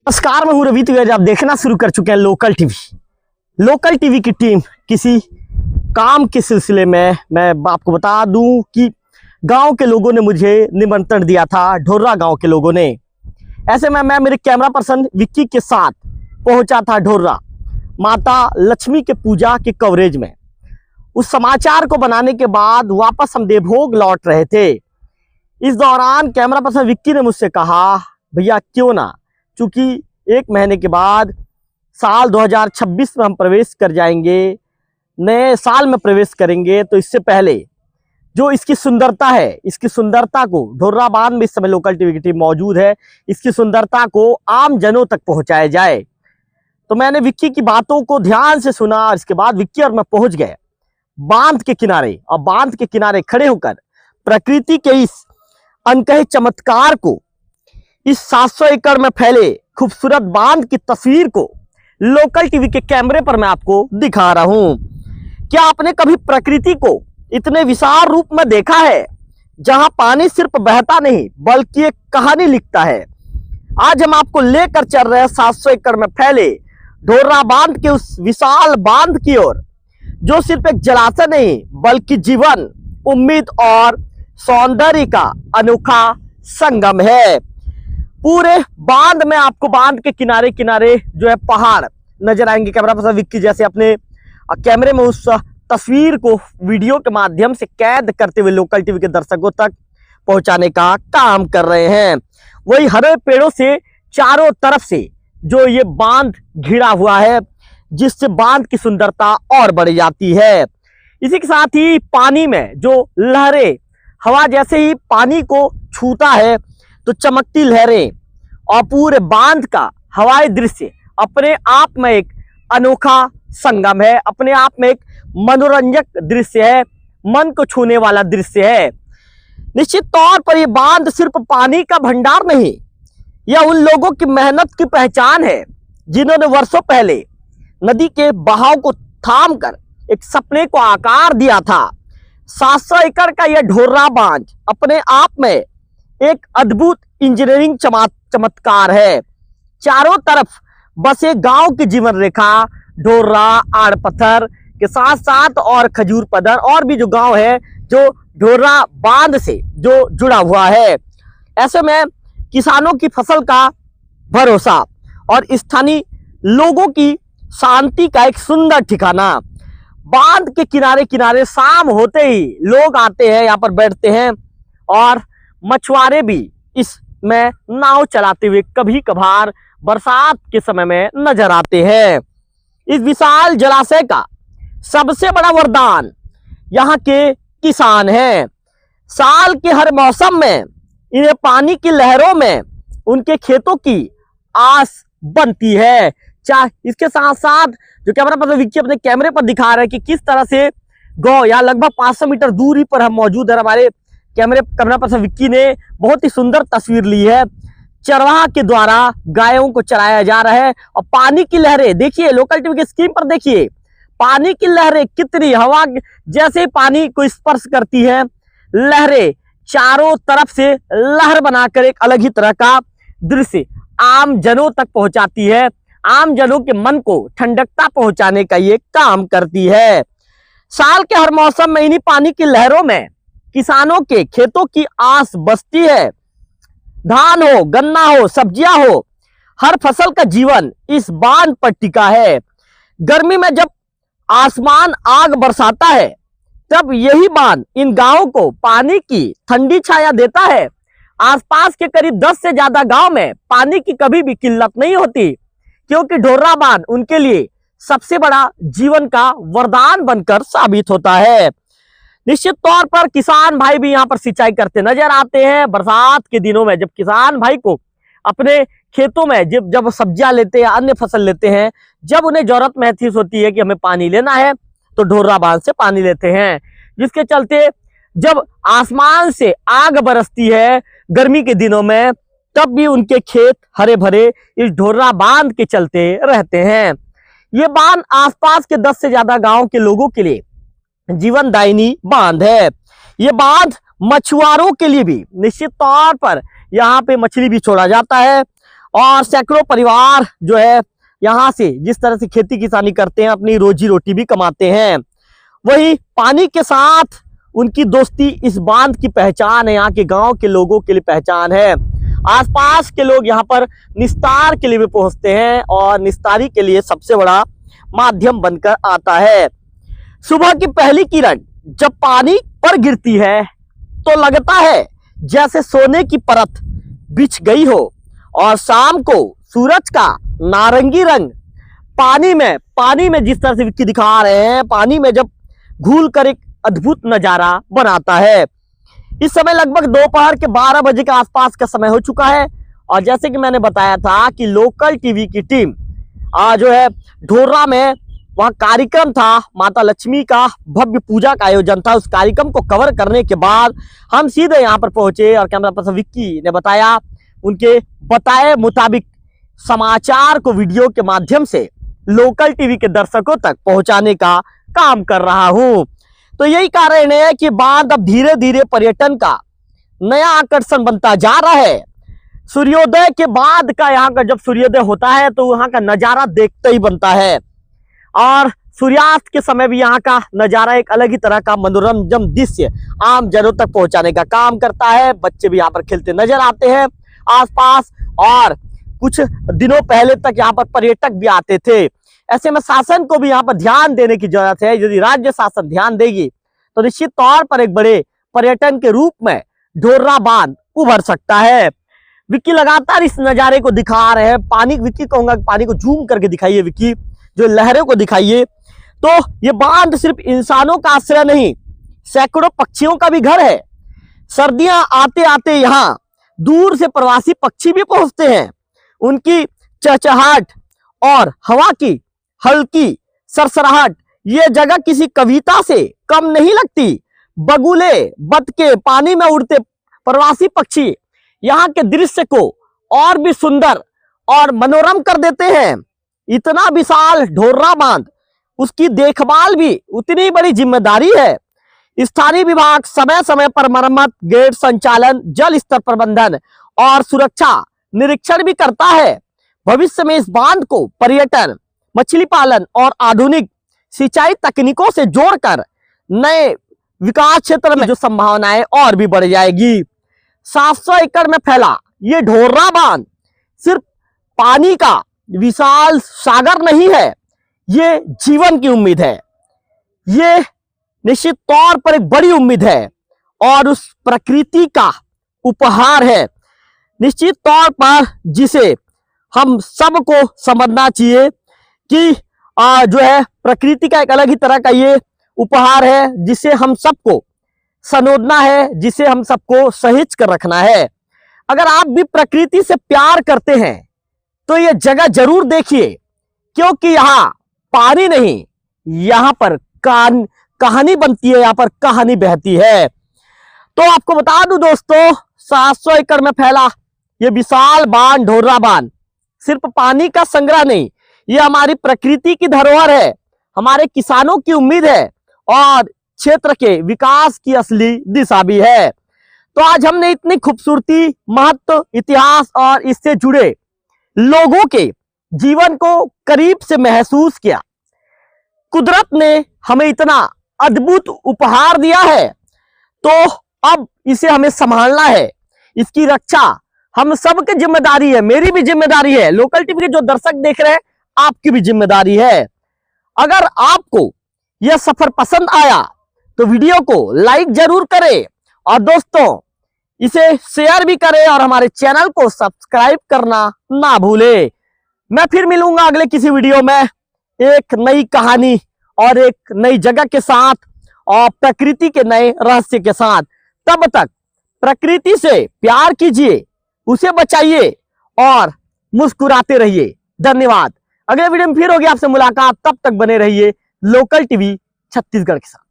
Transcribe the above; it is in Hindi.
नमस्कार, मैं हूं रवि तिवारी। आप देखना शुरू कर चुके हैं लोकल टीवी। लोकल टीवी की टीम किसी काम के सिलसिले में, मैं आपको बता दूं कि गांव के लोगों ने मुझे निमंत्रण दिया था, ढोर्रा गांव के लोगों ने। ऐसे में मैं मेरे कैमरा पर्सन विक्की के साथ पहुंचा था ढोर्रा, माता लक्ष्मी के पूजा के कवरेज में। उस समाचार को बनाने के बाद वापस हम देवभोग लौट रहे थे। इस दौरान कैमरा पर्सन विक्की ने मुझसे कहा, भैया क्यों ना, चूंकि 1 महीने के बाद साल 2026 में हम प्रवेश कर जाएंगे, नए साल में प्रवेश करेंगे, तो इससे पहले जो इसकी सुंदरता है, इसकी सुंदरता को ढोर्रा बांध में इस समय लोकल टीवी की टीम मौजूद है, इसकी सुंदरता को आम जनों तक पहुंचाया जाए। तो मैंने विक्की की बातों को ध्यान से सुना और इसके बाद विक्की और मैं पहुंच गए बांध के किनारे। और बांध के किनारे खड़े होकर प्रकृति के इस अनकहे चमत्कार को, इस 700 एकड़ में फैले खूबसूरत बांध की तस्वीर को लोकल टीवी के कैमरे पर मैं आपको दिखा रहा हूं। क्या आपने कभी प्रकृति को इतने विशाल रूप में देखा है, जहां पानी सिर्फ बहता नहीं बल्कि एक कहानी लिखता है? आज हम आपको लेकर चल रहे हैं 700 एकड़ में फैले ढोर्रा बांध के उस विशाल बांध की ओर, जो सिर्फ एक जलाशय नहीं बल्कि जीवन, उम्मीद और सौंदर्य का अनोखा संगम है। पूरे बांध में आपको बांध के किनारे किनारे जो है पहाड़ नजर आएंगे। कैमरा पर्सन विक्की जैसे अपने कैमरे में उस तस्वीर को वीडियो के माध्यम से कैद करते हुए लोकल टीवी के दर्शकों तक पहुंचाने का काम कर रहे हैं। वही हरे पेड़ों से चारों तरफ से जो ये बांध घिरा हुआ है, जिससे बांध की सुंदरता और बढ़ जाती है। इसी के साथ ही पानी में जो लहरें, हवा जैसे ही पानी को छूता है तो चमकती लहरें और पूरे बांध का हवाई दृश्य अपने आप में एक अनोखा संगम है, अपने आप में एक मनोरंजक दृश्य है, मन को छूने वाला दृश्य है। निश्चित तौर पर यह बांध सिर्फ पानी का भंडार नहीं, यह उन लोगों की मेहनत की पहचान है जिन्होंने वर्षों पहले नदी के बहाव को थाम कर एक सपने को आकार दिया था। 700 एकड़ का यह ढोर्रा बांध अपने आप में एक अद्भुत इंजीनियरिंग चमत्कार है। चारों तरफ बसे गांव की जीवन रेखा, ढोर्रा, आड़पत्थर के साथ साथ और खजूर पदर और भी जो गांव है जो ढोर्रा बांध से जो जुड़ा हुआ है। ऐसे में किसानों की फसल का भरोसा और स्थानीय लोगों की शांति का एक सुंदर ठिकाना। बांध के किनारे किनारे शाम होते ही लोग आते हैं, यहाँ पर बैठते हैं और मछुआरे भी इसमें नाव चलाते हुए कभी कभार बरसात के समय में नजर आते हैं। इस विशाल जलाशय का सबसे बड़ा वरदान यहाँ के किसान हैं। साल के हर मौसम में इन्हें पानी की लहरों में उनके खेतों की आस बनती है। इसके साथ साथ जो कैमरा पर्सन विक्की अपने कैमरे पर दिखा रहे हैं कि किस तरह से गांव यहाँ लगभग 500 मीटर दूरी पर हम मौजूद है। हमारे कैमरा पर्सन विक्की ने बहुत ही सुंदर तस्वीर ली है। चरवाहा के द्वारा गायों को चराया जा रहा है और पानी की लहरें देखिए, लोकल टीवी की स्क्रीन पर देखिए, पानी की लहरें कितनी, हवा जैसे पानी को स्पर्श करती है, लहरें चारों तरफ से लहर बनाकर एक अलग ही तरह का दृश्य आम जनों तक पहुंचाती है। आम जनों के मन को ठंडकता पहुंचाने का ये काम करती है। साल के हर मौसम में इन्हीं पानी की लहरों में किसानों के खेतों की आस बसती है। धान हो, गन्ना हो, सब्जियां हो, हर फसल का जीवन इस बांध पर टिका है। गर्मी में जब आसमान आग बरसाता है, तब यही बांध इन गांवों को पानी की ठंडी छाया देता है। आसपास के करीब 10 से ज्यादा गांव में पानी की कभी भी किल्लत नहीं होती, क्योंकि ढोर्रा बांध उनके लिए सबसे बड़ा जीवन का वरदान बनकर साबित होता है। निश्चित तौर पर किसान भाई भी यहाँ पर सिंचाई करते नजर आते हैं। बरसात के दिनों में जब किसान भाई को अपने खेतों में जब सब्जियां लेते हैं, अन्य फसल लेते हैं, जब उन्हें जरूरत महसूस होती है कि हमें पानी लेना है, तो ढोर्रा बांध से पानी लेते हैं। जिसके चलते जब आसमान से आग बरसती है गर्मी के दिनों में, तब भी उनके खेत हरे भरे इस ढोर्रा बांध के चलते रहते हैं। ये बांध आसपास के 10 से ज्यादा गांव के लोगों के लिए जीवनदायिनी बांध है। ये बांध मछुआरों के लिए भी निश्चित तौर पर यहाँ पे मछली भी छोड़ा जाता है और सैकड़ों परिवार जो है यहाँ से जिस तरह से खेती किसानी करते हैं अपनी रोजी रोटी भी कमाते हैं। वही पानी के साथ उनकी दोस्ती इस बांध की पहचान है, यहाँ के गांव के लोगों के लिए पहचान है। आसपास के लोग यहाँ पर निस्तार के लिए भी पहुंचते हैं और निस्तारी के लिए सबसे बड़ा माध्यम बनकर आता है। सुबह की पहली किरण जब पानी पर गिरती है तो लगता है जैसे सोने की परत बिछ गई हो, और शाम को सूरज का नारंगी रंग पानी में जिस तरह से विक्की दिखा रहे हैं, पानी में जब घुल कर एक अद्भुत नजारा बनाता है। इस समय लगभग दोपहर के 12 बजे के आसपास का समय हो चुका है, और जैसे कि मैंने बताया था कि लोकल टीवी की टीम जो है ढोर्रा में वहां कार्यक्रम था, माता लक्ष्मी का भव्य पूजा का आयोजन था। उस कार्यक्रम को कवर करने के बाद हम सीधे यहाँ पर पहुंचे और कैमरा पर्सन विक्की ने बताया, उनके बताए मुताबिक समाचार को वीडियो के माध्यम से लोकल टीवी के दर्शकों तक पहुंचाने का काम कर रहा हूं। तो यही कारण है कि बांध अब धीरे धीरे पर्यटन का नया आकर्षण बनता जा रहा है। सूर्योदय के बाद का यहाँ का जब सूर्योदय होता है तो वहां का नजारा देखते ही बनता है, और सूर्यास्त के समय भी यहाँ का नजारा एक अलग ही तरह का मनोरंजन दृश्य आम जनों तक पहुंचाने का काम करता है। बच्चे भी यहाँ पर खेलते नजर आते हैं आसपास, और कुछ दिनों पहले तक यहाँ पर पर्यटक भी आते थे। ऐसे में शासन को भी यहाँ पर ध्यान देने की जरूरत है। यदि राज्य शासन ध्यान देगी तो निश्चित तौर पर एक बड़े पर्यटन के रूप में ढोर्रा बांध उभर सकता है। विक्की लगातार इस नजारे को दिखा रहे हैं। पानी, विक्की कहूंगा पानी को जूम करके दिखाइए विक्की, जो लहरों को दिखाइए। तो ये बांध सिर्फ इंसानों का आश्रय नहीं, सैकड़ों पक्षियों का भी घर है। सर्दियां आते आते यहाँ दूर से प्रवासी पक्षी भी पहुंचते हैं। उनकी चहचहाहट और हवा की हल्की सरसराहट ये जगह किसी कविता से कम नहीं लगती। बगुले, बतके, पानी में उड़ते प्रवासी पक्षी यहाँ के दृश्य को और भी सुंदर और मनोरम कर देते हैं। इतना विशाल ढोर्रा बांध, उसकी देखभाल भी उतनी बड़ी जिम्मेदारी है। स्थानीय विभाग समय समय पर मरम्मत, गेट संचालन, जल स्तर प्रबंधन और सुरक्षा निरीक्षण भी करता है। भविष्य में इस बांध को पर्यटन, मछली पालन और आधुनिक सिंचाई तकनीकों से जोड़कर नए विकास क्षेत्र में जो संभावनाएं और भी बढ़ जाएगी। 700 एकड़ में फैला ये ढोर्रा बांध सिर्फ पानी का विशाल सागर नहीं है, ये जीवन की उम्मीद है। ये निश्चित तौर पर एक बड़ी उम्मीद है और उस प्रकृति का उपहार है निश्चित तौर पर, जिसे हम सबको समझना चाहिए कि जो है प्रकृति का एक अलग ही तरह का ये उपहार है, जिसे हम सबको संजोना है, जिसे हम सबको सहेज कर रखना है। अगर आप भी प्रकृति से प्यार करते हैं तो ये जगह जरूर देखिए, क्योंकि यहाँ पानी नहीं, यहाँ पर कहानी बनती है, यहाँ पर कहानी बहती है। तो आपको बता दूं दोस्तों, 700 एकड़ में फैला ये विशाल बांध ढोर्रा बांध सिर्फ पानी का संग्रह नहीं, ये हमारी प्रकृति की धरोहर है, हमारे किसानों की उम्मीद है और क्षेत्र के विकास की असली दिशा भी है। तो आज हमने इतनी खूबसूरती, महत्व, इतिहास और इससे जुड़े लोगों के जीवन को करीब से महसूस किया। कुदरत ने हमें इतना अद्भुत उपहार दिया है, तो अब इसे हमें संभालना है, इसकी रक्षा हम सबकी जिम्मेदारी है, मेरी भी जिम्मेदारी है, लोकल टीवी के जो दर्शक देख रहे हैं आपकी भी जिम्मेदारी है। अगर आपको यह सफर पसंद आया तो वीडियो को लाइक जरूर करें और दोस्तों इसे शेयर भी करें और हमारे चैनल को सब्सक्राइब करना ना भूलें। मैं फिर मिलूंगा अगले किसी वीडियो में एक नई कहानी और एक नई जगह के साथ और प्रकृति के नए रहस्य के साथ। तब तक प्रकृति से प्यार कीजिए, उसे बचाइए और मुस्कुराते रहिए। धन्यवाद। अगले वीडियो में फिर होगी आपसे मुलाकात, तब तक बने रहिए लोकल टीवी छत्तीसगढ़ के साथ।